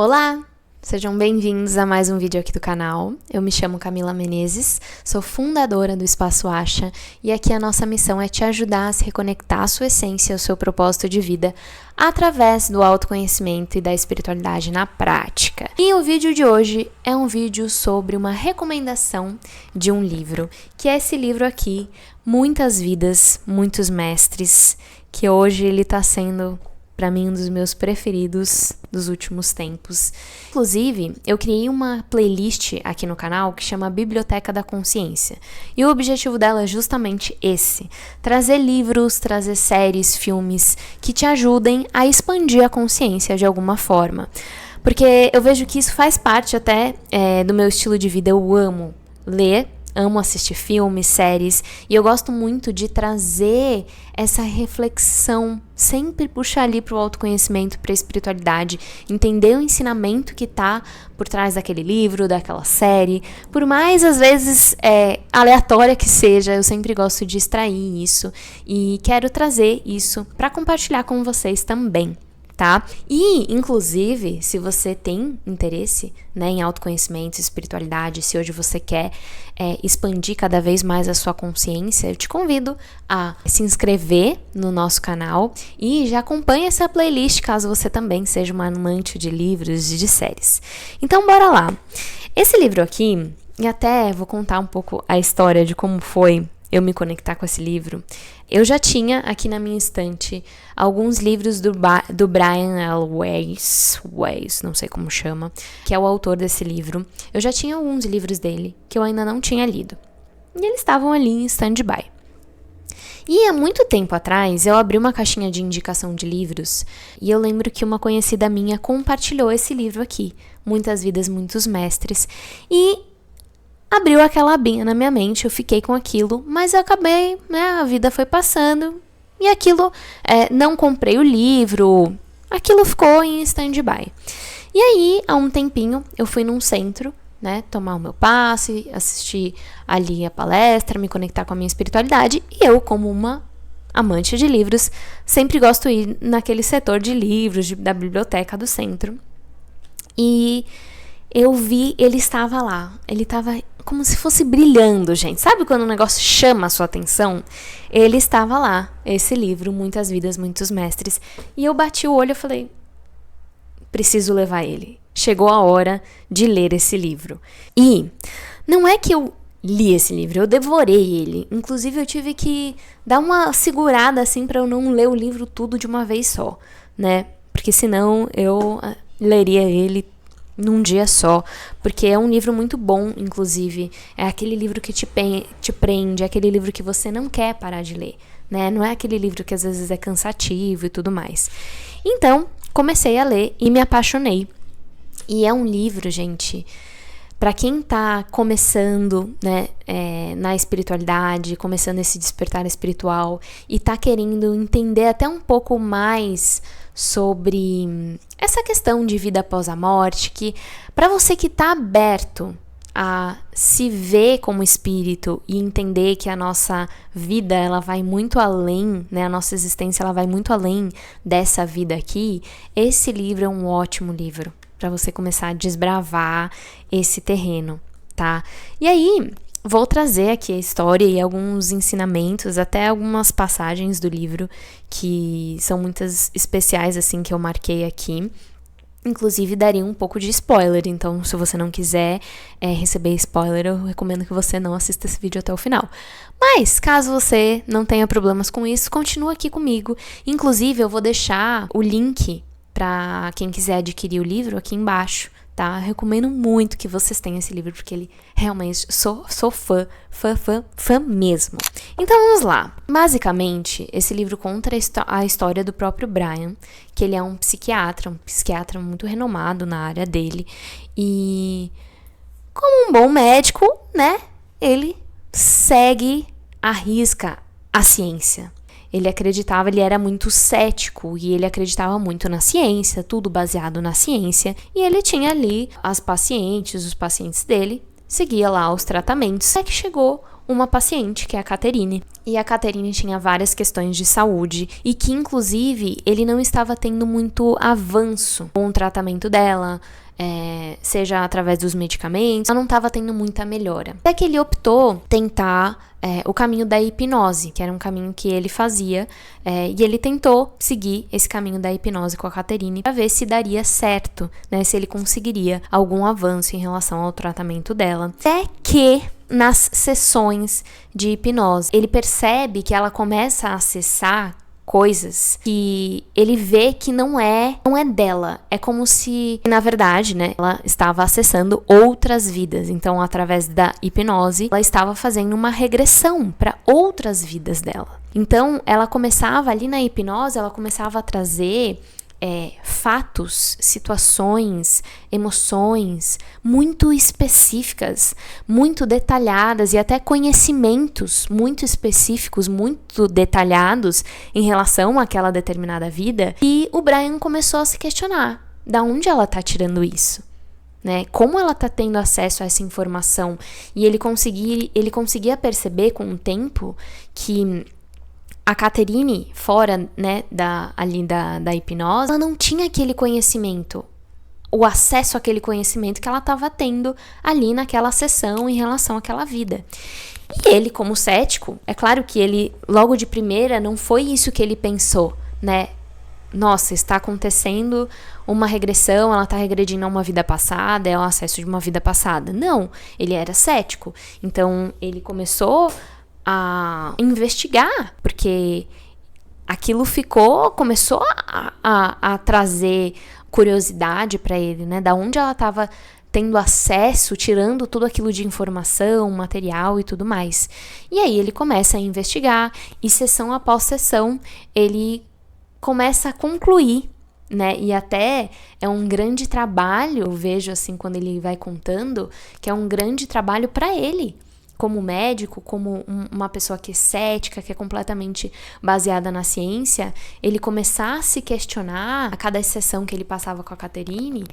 Olá! Sejam bem-vindos a mais um vídeo aqui do canal. Eu me chamo Camila Menezes, sou fundadora do Espaço Acha e aqui a nossa missão é te ajudar a se reconectar à sua essência, ao seu propósito de vida através do autoconhecimento e da espiritualidade na prática. E o vídeo de hoje é um vídeo sobre uma recomendação de um livro, que é esse livro aqui, Muitas Vidas, Muitos Mestres, que hoje ele está sendo, para mim, um dos meus preferidos dos últimos tempos. Inclusive, eu criei uma playlist aqui no canal que chama Biblioteca da Consciência. E o objetivo dela é justamente esse: trazer livros, trazer séries, filmes que te ajudem a expandir a consciência de alguma forma. Porque eu vejo que isso faz parte até do meu estilo de vida. Eu amo ler, amo assistir filmes, séries, e eu gosto muito de trazer essa reflexão, sempre puxar ali para o autoconhecimento, para a espiritualidade, entender o ensinamento que tá por trás daquele livro, daquela série, por mais às vezes aleatória que seja, eu sempre gosto de extrair isso e quero trazer isso para compartilhar com vocês também. Tá? E, inclusive, se você tem interesse, em autoconhecimento, espiritualidade, se hoje você quer expandir cada vez mais a sua consciência, eu te convido a se inscrever no nosso canal e já acompanhe essa playlist, caso você também seja uma amante de livros e de séries. Então, bora lá! Esse livro aqui, e até vou contar um pouco a história de como foi eu me conectar com esse livro. Eu já tinha aqui na minha estante alguns livros do Brian L. Weiss, não sei como chama, que é o autor desse livro. Eu já tinha alguns livros dele que eu ainda não tinha lido. E eles estavam ali em stand-by. E há muito tempo atrás, eu abri uma caixinha de indicação de livros e eu lembro que uma conhecida minha compartilhou esse livro aqui, Muitas Vidas, Muitos Mestres, e abriu aquela abinha na minha mente, eu fiquei com aquilo, mas eu acabei, a vida foi passando e aquilo, não comprei o livro, aquilo ficou em stand-by. E aí, há um tempinho, eu fui num centro, tomar o meu passe, assistir ali a palestra, me conectar com a minha espiritualidade, e eu, como uma amante de livros, sempre gosto de ir naquele setor de livros, da biblioteca do centro. E eu vi, ele estava lá, ele estava como se fosse brilhando, gente. Sabe quando um negócio chama a sua atenção? Ele estava lá, esse livro, Muitas Vidas, Muitos Mestres. E eu bati o olho e falei, preciso levar ele. Chegou a hora de ler esse livro. E não é que eu li esse livro, eu devorei ele. Inclusive, eu tive que dar uma segurada, assim, para eu não ler o livro tudo de uma vez só, Porque senão eu leria ele num dia só, porque é um livro muito bom, inclusive, é aquele livro que te prende, é aquele livro que você não quer parar de ler, não é aquele livro que às vezes é cansativo e tudo mais. Então, comecei a ler e me apaixonei, e é um livro, gente, para quem tá começando, na espiritualidade, começando esse despertar espiritual e tá querendo entender até um pouco mais sobre essa questão de vida após a morte, que para você que tá aberto a se ver como espírito e entender que a nossa vida, ela vai muito além, a nossa existência, ela vai muito além dessa vida aqui, esse livro é um ótimo livro para você começar a desbravar esse terreno, tá? E aí, vou trazer aqui a história e alguns ensinamentos, até algumas passagens do livro que são muitas especiais, assim, que eu marquei aqui. Inclusive, daria um pouco de spoiler, então se você não quiser receber spoiler, eu recomendo que você não assista esse vídeo até o final. Mas, caso você não tenha problemas com isso, continua aqui comigo. Inclusive, eu vou deixar o link para quem quiser adquirir o livro aqui embaixo, tá? Eu recomendo muito que vocês tenham esse livro, porque ele realmente, sou fã mesmo. Então vamos lá. Basicamente, esse livro conta a história do próprio Brian, que ele é um psiquiatra muito renomado na área dele, e como um bom médico, ele segue à risca a ciência. Ele era muito cético e ele acreditava muito na ciência, tudo baseado na ciência. E ele tinha ali os pacientes dele, seguia lá os tratamentos, até que chegou uma paciente, que é a Caterine. E a Caterine tinha várias questões de saúde e que, inclusive, ele não estava tendo muito avanço com o tratamento dela, seja através dos medicamentos, ela não estava tendo muita melhora. Até que ele optou tentar o caminho da hipnose, que era um caminho que ele fazia, e ele tentou seguir esse caminho da hipnose com a Caterine para ver se daria certo, né, se ele conseguiria algum avanço em relação ao tratamento dela. Até que nas sessões de hipnose, ele percebe que ela começa a acessar coisas que ele vê que não é dela. É como se, na verdade, né, ela estava acessando outras vidas. Então, através da hipnose, ela estava fazendo uma regressão para outras vidas dela. Então, ela começava ali na hipnose, ela começava a trazer fatos, situações, emoções muito específicas, muito detalhadas e até conhecimentos muito específicos, muito detalhados em relação àquela determinada vida. E o Brian começou a se questionar: da onde ela está tirando isso? Né? Como ela está tendo acesso a essa informação? E ele conseguia perceber com o tempo que a Caterine, fora, né, da hipnose, ela não tinha aquele conhecimento, o acesso àquele conhecimento que ela estava tendo ali naquela sessão em relação àquela vida. E ele, como cético, é claro que ele, logo de primeira, não foi isso que ele pensou, né? Nossa, está acontecendo uma regressão, ela está regredindo a uma vida passada, é o acesso de uma vida passada. Não, ele era cético. Então, ele começou a investigar, porque aquilo começou a trazer curiosidade para ele, né? Da onde ela estava tendo acesso, tirando tudo aquilo de informação, material e tudo mais. E aí ele começa a investigar e sessão após sessão ele começa a concluir, né? E até é um grande trabalho, eu vejo assim quando ele vai contando, que é um grande trabalho para ele, como médico, como uma pessoa que é cética, que é completamente baseada na ciência, ele começar a se questionar a cada sessão que ele passava com a Caterine,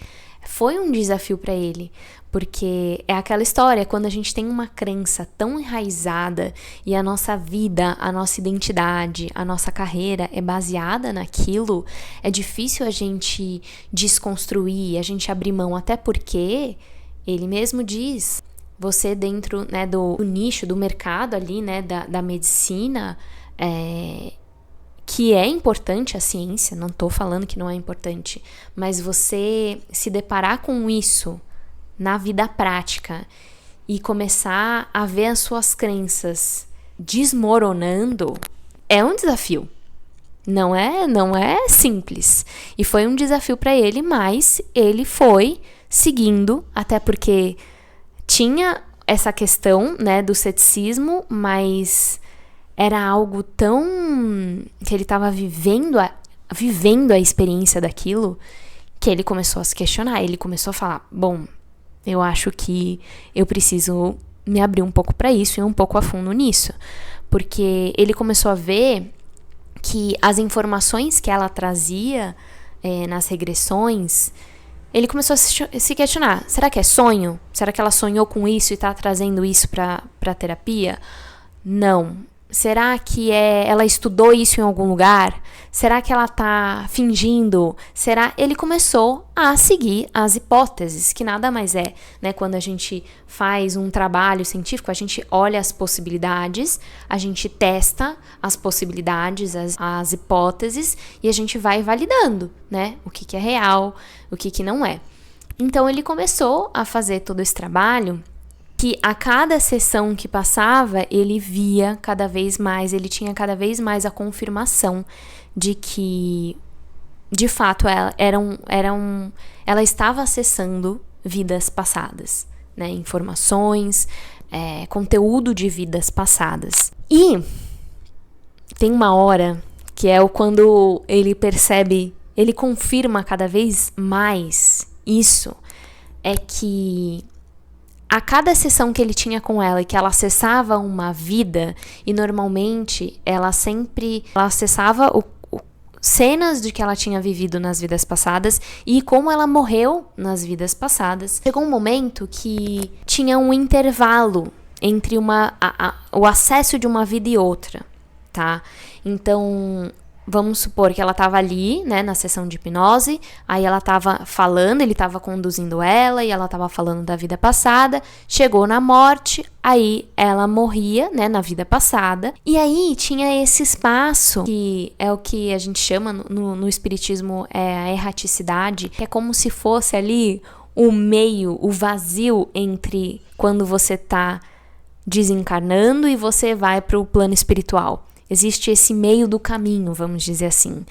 foi um desafio para ele, porque é aquela história, quando a gente tem uma crença tão enraizada e a nossa vida, a nossa identidade, a nossa carreira é baseada naquilo, é difícil a gente desconstruir, a gente abrir mão, até porque ele mesmo diz: você dentro, né, do nicho, do mercado ali, né, da medicina, que é importante a ciência, não estou falando que não é importante, mas você se deparar com isso na vida prática e começar a ver as suas crenças desmoronando, é um desafio. Não é simples. E foi um desafio para ele, mas ele foi seguindo, até porque tinha essa questão, né, do ceticismo, mas era algo tão que ele estava vivendo a experiência daquilo, que ele começou a se questionar. Ele começou a falar: bom, eu acho que eu preciso me abrir um pouco para isso e um pouco a fundo nisso, porque ele começou a ver que as informações que ela trazia nas regressões, ele começou a se questionar: será que é sonho? Será que ela sonhou com isso e está trazendo isso para a terapia? Não. Será que ela estudou isso em algum lugar? Será que ela está fingindo? Ele começou a seguir as hipóteses, que nada mais é, né? Quando a gente faz um trabalho científico, a gente olha as possibilidades, a gente testa as possibilidades, as hipóteses, e a gente vai validando, né? O que é real, o que não é. Então ele começou a fazer todo esse trabalho, que a cada sessão que passava, ele via cada vez mais, ele tinha cada vez mais a confirmação de que, de fato, ela estava acessando vidas passadas, né? Informações, conteúdo de vidas passadas. E tem uma hora que é quando ele percebe, ele confirma cada vez mais isso, é que a cada sessão que ele tinha com ela e que ela acessava uma vida, e normalmente ela acessava cenas de que ela tinha vivido nas vidas passadas e como ela morreu nas vidas passadas. Chegou um momento que tinha um intervalo entre o acesso de uma vida e outra, tá? Então, vamos supor que ela estava ali, né, na sessão de hipnose, aí ela estava falando, ele estava conduzindo ela e ela estava falando da vida passada, chegou na morte, aí ela morria, né, na vida passada, e aí tinha esse espaço, que é o que a gente chama no espiritismo a erraticidade, que é como se fosse ali o meio, o vazio entre quando você está desencarnando e você vai para o plano espiritual. Existe esse meio do caminho, vamos dizer assim.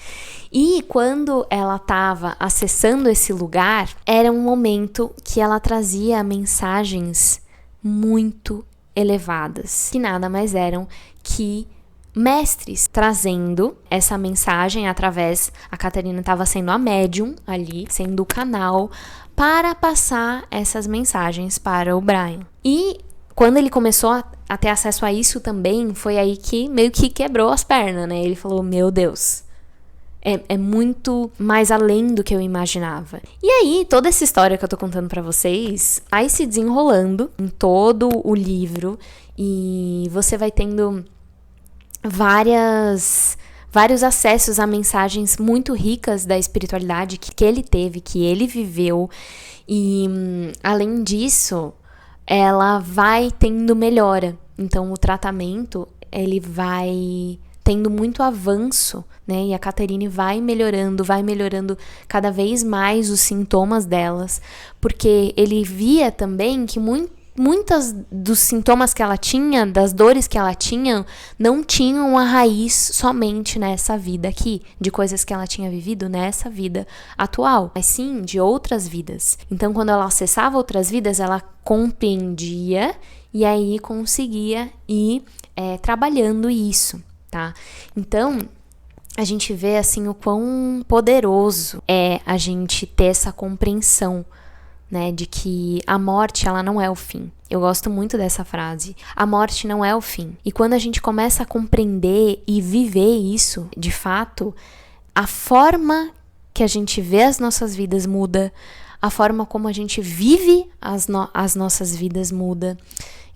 E quando ela estava acessando esse lugar, era um momento que ela trazia mensagens muito elevadas, que nada mais eram que mestres trazendo essa mensagem através... A Catarina estava sendo a médium ali, sendo o canal para passar essas mensagens para o Brian. E quando ele começou a ter acesso a isso também, foi aí que meio que quebrou as pernas, né? Ele falou, meu Deus, é muito mais além do que eu imaginava. E aí, toda essa história que eu tô contando pra vocês, vai se desenrolando em todo o livro, e você vai tendo vários acessos a mensagens muito ricas da espiritualidade que ele teve, que ele viveu, e além disso, ela vai tendo melhora. Então, o tratamento, ele vai tendo muito avanço, né? E a Caterine vai melhorando cada vez mais os sintomas delas, porque ele via também que muitas dos sintomas que ela tinha, das dores que ela tinha, não tinham a raiz somente nessa vida aqui, de coisas que ela tinha vivido nessa vida atual, mas sim de outras vidas. Então, quando ela acessava outras vidas, ela compreendia e aí conseguia ir trabalhando isso, tá? Então, a gente vê assim o quão poderoso é a gente ter essa compreensão, né, de que a morte, ela não é o fim. Eu gosto muito dessa frase. A morte não é o fim. E quando a gente começa a compreender e viver isso, de fato, a forma que a gente vê as nossas vidas muda, a forma como a gente vive as nossas vidas muda.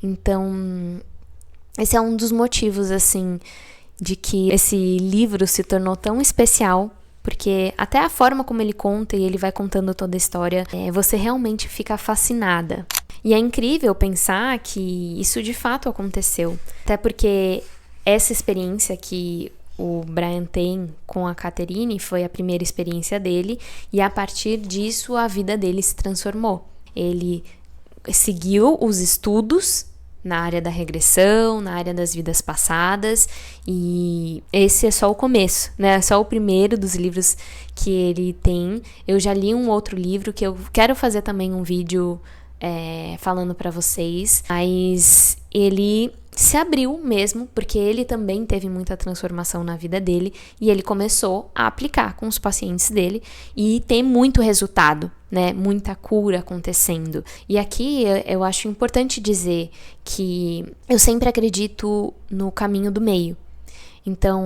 Então, esse é um dos motivos, assim, de que esse livro se tornou tão especial, porque até a forma como ele conta e ele vai contando toda a história, você realmente fica fascinada. E é incrível pensar que isso de fato aconteceu. Até porque essa experiência que o Brian tem com a Caterine foi a primeira experiência dele, e a partir disso a vida dele se transformou. Ele seguiu os estudos na área da regressão, na área das vidas passadas, e esse é só o começo, né? É só o primeiro dos livros que ele tem. Eu já li um outro livro que eu quero fazer também um vídeo falando pra vocês, mas ele se abriu mesmo, porque ele também teve muita transformação na vida dele, e ele começou a aplicar com os pacientes dele, e tem muito resultado, né? Muita cura acontecendo. E aqui eu acho importante dizer que eu sempre acredito no caminho do meio. Então,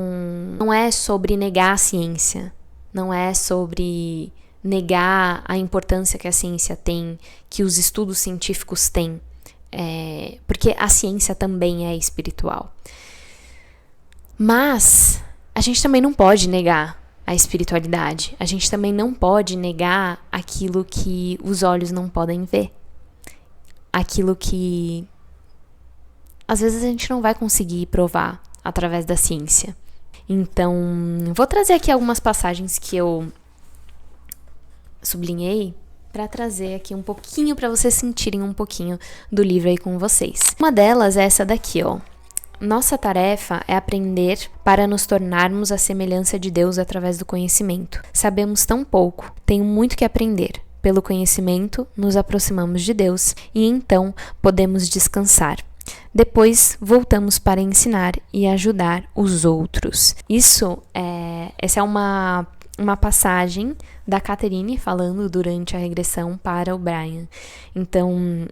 não é sobre negar a ciência, não é sobre negar a importância que a ciência tem, que os estudos científicos têm, porque a ciência também é espiritual. Mas a gente também não pode negar a espiritualidade. A gente também não pode negar aquilo que os olhos não podem ver. Aquilo que às vezes a gente não vai conseguir provar através da ciência. Então, vou trazer aqui algumas passagens que eu sublinhei para trazer aqui um pouquinho, para vocês sentirem um pouquinho do livro aí com vocês. Uma delas é essa daqui, ó. Nossa tarefa é aprender para nos tornarmos a semelhança de Deus através do conhecimento. Sabemos tão pouco, tenho muito que aprender. Pelo conhecimento, nos aproximamos de Deus e então podemos descansar. Depois, voltamos para ensinar e ajudar os outros. Essa é uma passagem da Caterine falando durante a regressão para o Brian. Então,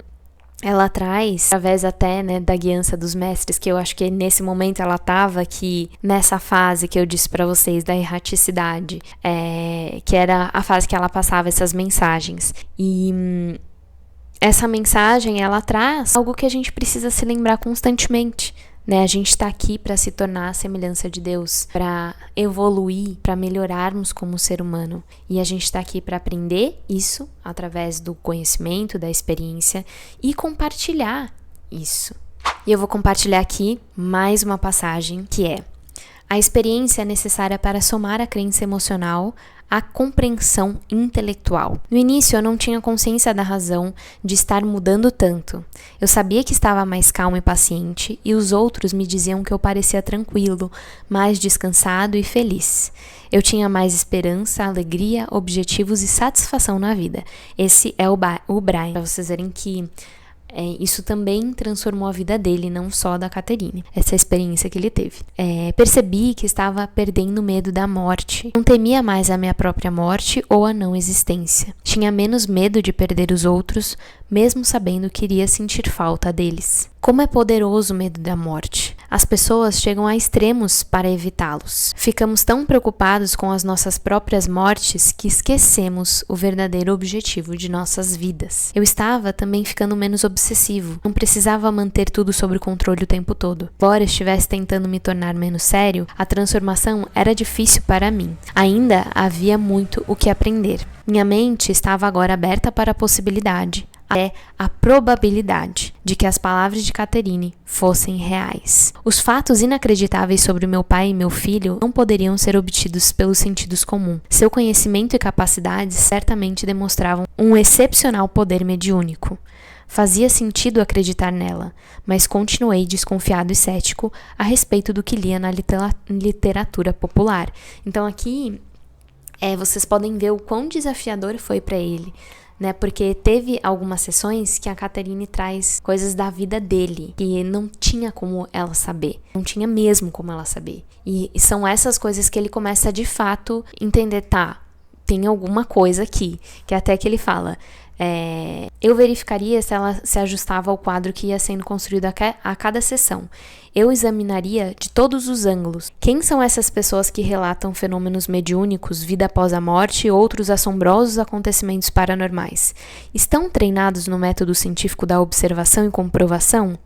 ela traz, através até, né, da guiança dos mestres, que eu acho que nesse momento ela estava aqui nessa fase que eu disse para vocês da erraticidade, que era a fase que ela passava essas mensagens. E essa mensagem, ela traz algo que a gente precisa se lembrar constantemente, né? A gente está aqui para se tornar a semelhança de Deus, para evoluir, para melhorarmos como ser humano. E a gente está aqui para aprender isso através do conhecimento, da experiência e compartilhar isso. E eu vou compartilhar aqui mais uma passagem que é: a experiência é necessária para somar a crença emocional à compreensão intelectual. No início, eu não tinha consciência da razão de estar mudando tanto. Eu sabia que estava mais calmo e paciente, e os outros me diziam que eu parecia tranquilo, mais descansado e feliz. Eu tinha mais esperança, alegria, objetivos e satisfação na vida. Esse é o Brian, para vocês verem que isso também transformou a vida dele, não só da Catherine, essa experiência que ele teve. Percebi que estava perdendo medo da morte. Não temia mais a minha própria morte ou a não existência. Tinha menos medo de perder os outros, mesmo sabendo que iria sentir falta deles. Como é poderoso o medo da morte. As pessoas chegam a extremos para evitá-los. Ficamos tão preocupados com as nossas próprias mortes que esquecemos o verdadeiro objetivo de nossas vidas. Eu estava também ficando menos obsessivo. Não precisava manter tudo sob controle o tempo todo. Embora estivesse tentando me tornar menos sério, a transformação era difícil para mim. Ainda havia muito o que aprender. Minha mente estava agora aberta para a possibilidade, até a probabilidade, de que as palavras de Catherine fossem reais. Os fatos inacreditáveis sobre meu pai e meu filho não poderiam ser obtidos pelos sentidos comuns. Seu conhecimento e capacidades certamente demonstravam um excepcional poder mediúnico. Fazia sentido acreditar nela, mas continuei desconfiado e cético a respeito do que lia na literatura popular. Então aqui vocês podem ver o quão desafiador foi para ele, né? Porque teve algumas sessões que a Catherine traz coisas da vida dele que não tinha como ela saber, não tinha mesmo como ela saber. E são essas coisas que ele começa de fato entender, tá, tem alguma coisa aqui, que até que ele fala, eu verificaria se ela se ajustava ao quadro que ia sendo construído a cada sessão. Eu examinaria de todos os ângulos. Quem são essas pessoas que relatam fenômenos mediúnicos, vida após a morte e outros assombrosos acontecimentos paranormais? Estão treinados no método científico da observação e comprovação?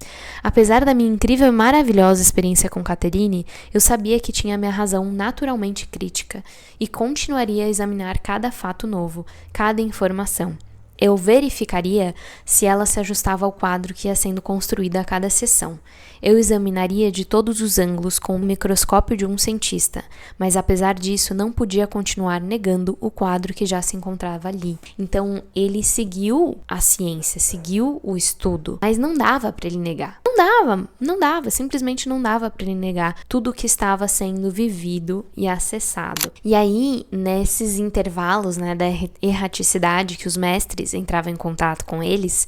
Apesar da minha incrível e maravilhosa experiência com Catherine, eu sabia que tinha minha razão naturalmente crítica e continuaria a examinar cada fato novo, cada informação. Eu verificaria se ela se ajustava ao quadro que ia sendo construído a cada sessão. Eu examinaria de todos os ângulos com o microscópio de um cientista, mas apesar disso não podia continuar negando o quadro que já se encontrava ali. Então ele seguiu a ciência, seguiu o estudo, mas não dava para ele negar. Não dava, simplesmente não dava para ele negar tudo o que estava sendo vivido e acessado. E aí, nesses intervalos, né, da erraticidade que os mestres entravam em contato com eles,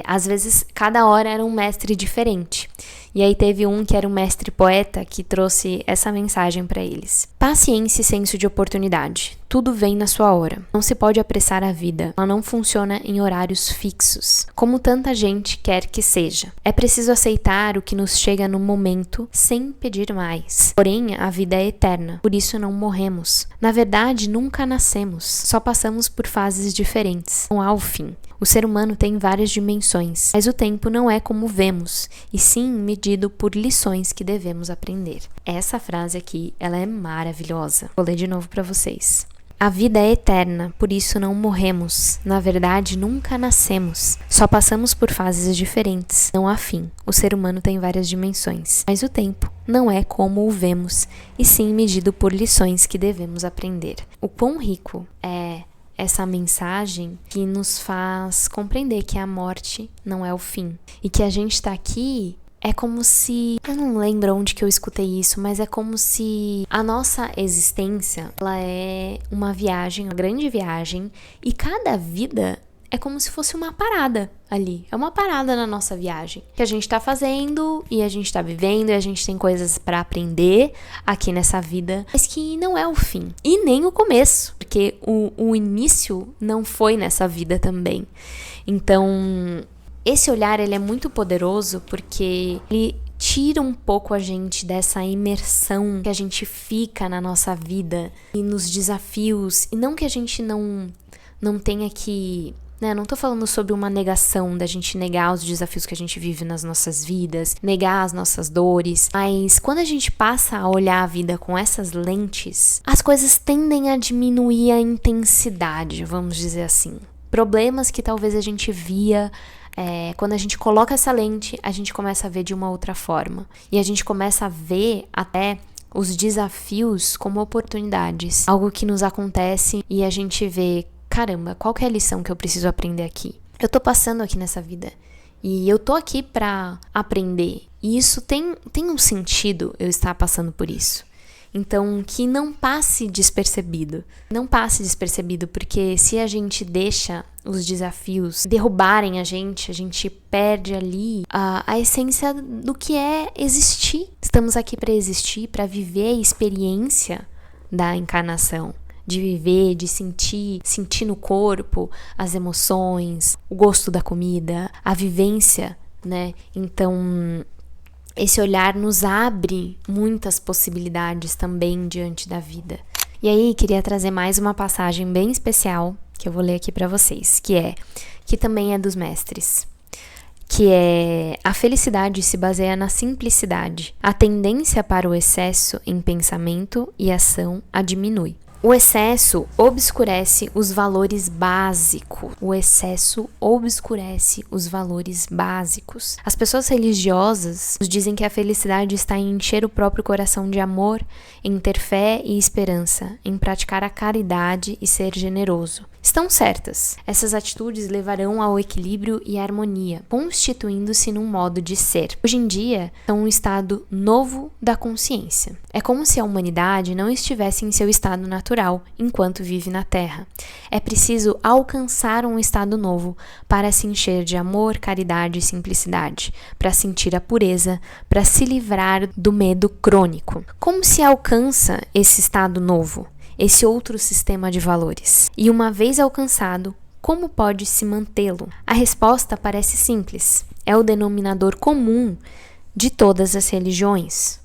às vezes cada hora era um mestre diferente. E aí teve um que era um mestre poeta que trouxe essa mensagem para eles. Paciência e senso de oportunidade. Tudo vem na sua hora. Não se pode apressar a vida. Ela não funciona em horários fixos, como tanta gente quer que seja. É preciso aceitar o que nos chega no momento sem pedir mais. Porém, a vida é eterna, por isso não morremos. Na verdade, nunca nascemos. Só passamos por fases diferentes. Não há o fim. O ser humano tem várias dimensões, mas o tempo não é como vemos, e sim medido por lições que devemos aprender. Essa frase aqui, ela é maravilhosa. Vou ler de novo para vocês. A vida é eterna, por isso não morremos. Na verdade, nunca nascemos. Só passamos por fases diferentes. Não há fim. O ser humano tem várias dimensões, mas o tempo não é como o vemos, e sim medido por lições que devemos aprender. O quão rico é essa mensagem que nos faz compreender que a morte não é o fim. E que a gente está aqui, é como se... Eu não lembro onde que eu escutei isso, mas é como se a nossa existência, ela é uma viagem, uma grande viagem, e cada vida é como se fosse uma parada ali. É uma parada na nossa viagem que a gente tá fazendo e a gente tá vivendo e a gente tem coisas pra aprender aqui nessa vida, mas que não é o fim e nem o começo, porque o início não foi nessa vida também. Então, Esse olhar, ele é muito poderoso porque ele tira um pouco a gente dessa imersão que a gente fica na nossa vida e nos desafios, e não que a gente não tenha que... Não tô falando sobre uma negação da gente negar os desafios que a gente vive nas nossas vidas, negar as nossas dores, mas quando a gente passa a olhar a vida com essas lentes, as coisas tendem a diminuir a intensidade, vamos dizer assim. Problemas que talvez a gente via, quando a gente coloca essa lente, a gente começa a ver de uma outra forma. E a gente começa a ver até os desafios como oportunidades, algo que nos acontece e a gente vê, caramba, qual que é a lição que eu preciso aprender aqui? Eu tô passando aqui nessa vida e eu tô aqui pra aprender. E isso tem um sentido, eu estar passando por isso. Então, que não passe despercebido. Não passe despercebido, porque se a gente deixa os desafios derrubarem a gente perde ali a essência do que é existir. Estamos aqui para existir, para viver a experiência da encarnação. De viver, de sentir no corpo as emoções, o gosto da comida, a vivência, né? Então, esse olhar nos abre muitas possibilidades também diante da vida. E aí, queria trazer mais uma passagem bem especial, que eu vou ler aqui para vocês, que também é dos mestres. Que é: a felicidade se baseia na simplicidade. A tendência para o excesso em pensamento e ação a diminui. O excesso obscurece os valores básicos. O excesso obscurece os valores básicos. As pessoas religiosas nos dizem que a felicidade está em encher o próprio coração de amor, em ter fé e esperança, em praticar a caridade e ser generoso. Estão certas. Essas atitudes levarão ao equilíbrio e harmonia, constituindo-se num modo de ser. Hoje em dia, são um estado novo da consciência. É como se a humanidade não estivesse em seu estado natural enquanto vive na Terra. É preciso alcançar um estado novo para se encher de amor, caridade e simplicidade, para sentir a pureza, para se livrar do medo crônico. Como se alcança esse estado novo? Esse outro sistema de valores. E uma vez alcançado, como pode-se mantê-lo? A resposta parece simples. É o denominador comum de todas as religiões.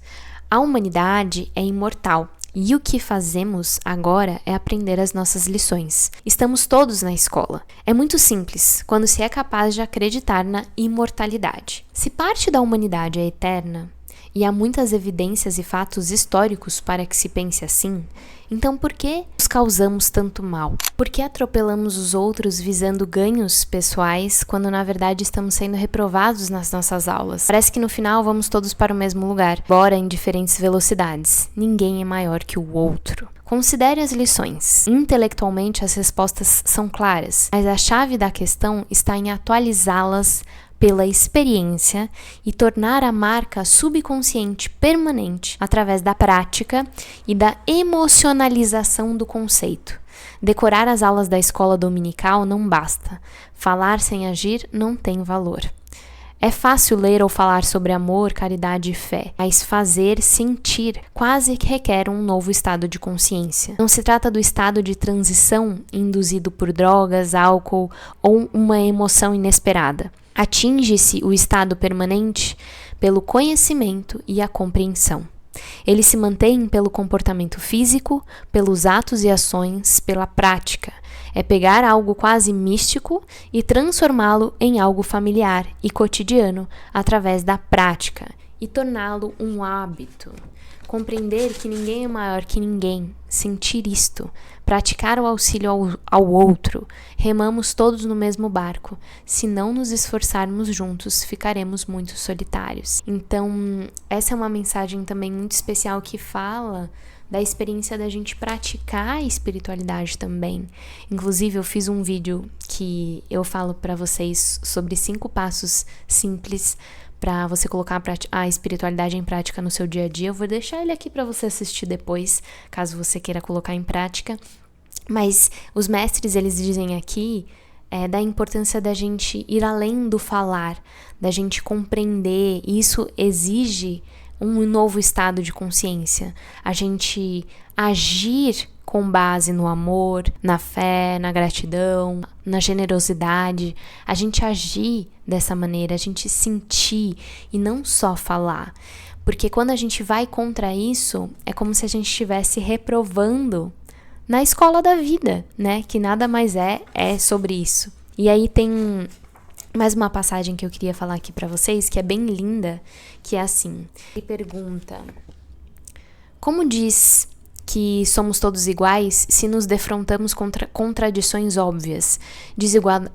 A humanidade é imortal e o que fazemos agora é aprender as nossas lições. Estamos todos na escola. É muito simples quando se é capaz de acreditar na imortalidade. Se parte da humanidade é eterna, e há muitas evidências e fatos históricos para que se pense assim, então por que nos causamos tanto mal? Por que atropelamos os outros visando ganhos pessoais quando na verdade estamos sendo reprovados nas nossas aulas? Parece que no final vamos todos para o mesmo lugar, embora em diferentes velocidades. Ninguém é maior que o outro. Considere as lições. Intelectualmente as respostas são claras, mas a chave da questão está em atualizá-las pela experiência e tornar a marca subconsciente permanente através da prática e da emocionalização do conceito. Decorar as aulas da escola dominical não basta. Falar sem agir não tem valor. É fácil ler ou falar sobre amor, caridade e fé, mas fazer, sentir, quase que requer um novo estado de consciência. Não se trata do estado de transição induzido por drogas, álcool ou uma emoção inesperada. Atinge-se o estado permanente pelo conhecimento e a compreensão. Ele se mantém pelo comportamento físico, pelos atos e ações, pela prática. É pegar algo quase místico e transformá-lo em algo familiar e cotidiano através da prática e torná-lo um hábito. Compreender que ninguém é maior que ninguém, sentir isto, praticar o auxílio ao outro, remamos todos no mesmo barco. Se não nos esforçarmos juntos, ficaremos muito solitários. Então, essa é uma mensagem também muito especial que fala da experiência da gente praticar a espiritualidade também. Inclusive, eu fiz um vídeo que eu falo para vocês sobre 5 passos simples para você colocar a espiritualidade em prática no seu dia a dia. Eu vou deixar ele aqui para você assistir depois, caso você queira colocar em prática. Mas os mestres, eles dizem aqui da importância da gente ir além do falar, da gente compreender. Isso exige um novo estado de consciência. A gente agir com base no amor, na fé, na gratidão, na generosidade. A gente agir dessa maneira, a gente sentir e não só falar. Porque quando a gente vai contra isso, é como se a gente estivesse reprovando na escola da vida, né? Que nada mais é sobre isso. E aí tem mais uma passagem que eu queria falar aqui pra vocês, que é bem linda, que é assim. Ele pergunta: como diz que somos todos iguais se nos defrontamos contra contradições óbvias,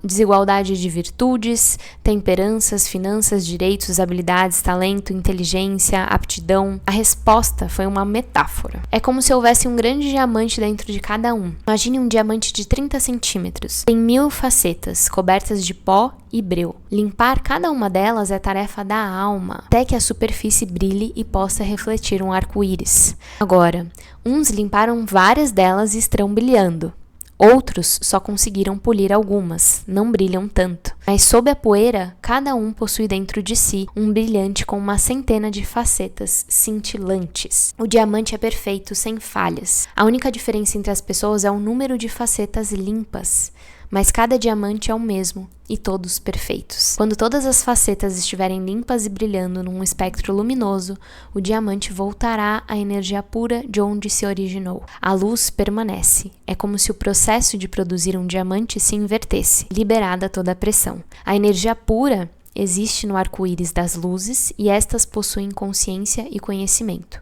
desigualdade de virtudes, temperanças, finanças, direitos, habilidades, talento, inteligência, aptidão? A resposta foi uma metáfora. É como se houvesse um grande diamante dentro de cada um. Imagine um diamante de 30 centímetros. Tem 1000 facetas, cobertas de pó e breu. Limpar cada uma delas é tarefa da alma, até que a superfície brilhe e possa refletir um arco-íris. Agora, uns limparam várias delas e estão brilhando. Outros só conseguiram polir algumas, não brilham tanto. Mas sob a poeira, cada um possui dentro de si um brilhante com uma centena de facetas cintilantes. O diamante é perfeito, sem falhas. A única diferença entre as pessoas é o número de facetas limpas. Mas cada diamante é o mesmo, e todos perfeitos. Quando todas as facetas estiverem limpas e brilhando num espectro luminoso, o diamante voltará à energia pura de onde se originou. A luz permanece. É como se o processo de produzir um diamante se invertesse, liberada toda a pressão. A energia pura existe no arco-íris das luzes, e estas possuem consciência e conhecimento.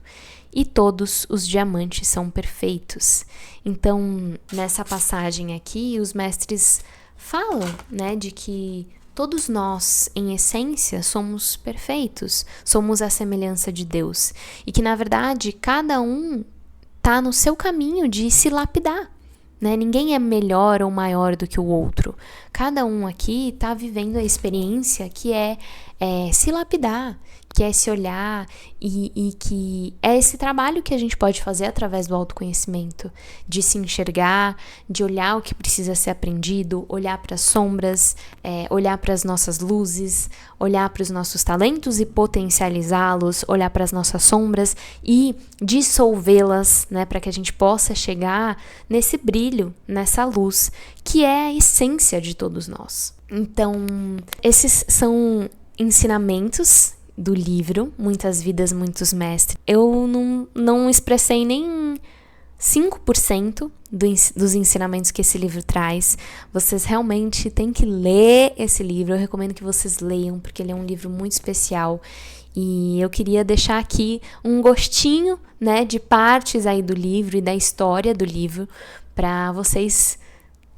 E todos os diamantes são perfeitos. Então, nessa passagem aqui, os mestres falam, né, de que todos nós, em essência, somos perfeitos, somos a semelhança de Deus. E que, na verdade, cada um está no seu caminho de se lapidar. Né? Ninguém é melhor ou maior do que o outro. Cada um aqui está vivendo a experiência que é se lapidar, que é se olhar e que é esse trabalho que a gente pode fazer através do autoconhecimento, de se enxergar, de olhar o que precisa ser aprendido, olhar para as sombras, olhar para as nossas luzes, olhar para os nossos talentos e potencializá-los, olhar para as nossas sombras e dissolvê-las, né, para que a gente possa chegar nesse brilho, nessa luz, que é a essência de todos nós. Então, esses são ensinamentos do livro, Muitas Vidas, Muitos Mestres. Eu não expressei nem 5% dos ensinamentos que esse livro traz. Vocês realmente têm que ler esse livro. Eu recomendo que vocês leiam, porque ele é um livro muito especial. E eu queria deixar aqui um gostinho, né, de partes aí do livro e da história do livro, para vocês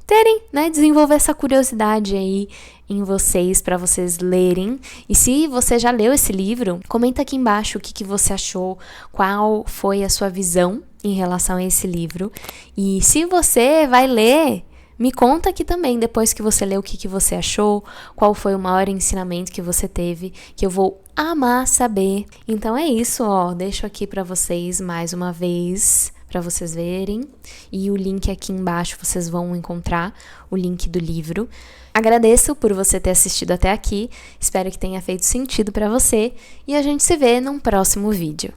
terem, né, desenvolver essa curiosidade aí em vocês, para vocês lerem. E se você já leu esse livro, comenta aqui embaixo o que você achou, qual foi a sua visão em relação a esse livro. E se você vai ler, me conta aqui também, depois que você leu, o que você achou, qual foi o maior ensinamento que você teve, que eu vou amar saber. Então é isso, ó, deixo aqui para vocês mais uma vez, para vocês verem, e o link aqui embaixo vocês vão encontrar o link do livro. Agradeço por você ter assistido até aqui, espero que tenha feito sentido para você, e a gente se vê num próximo vídeo.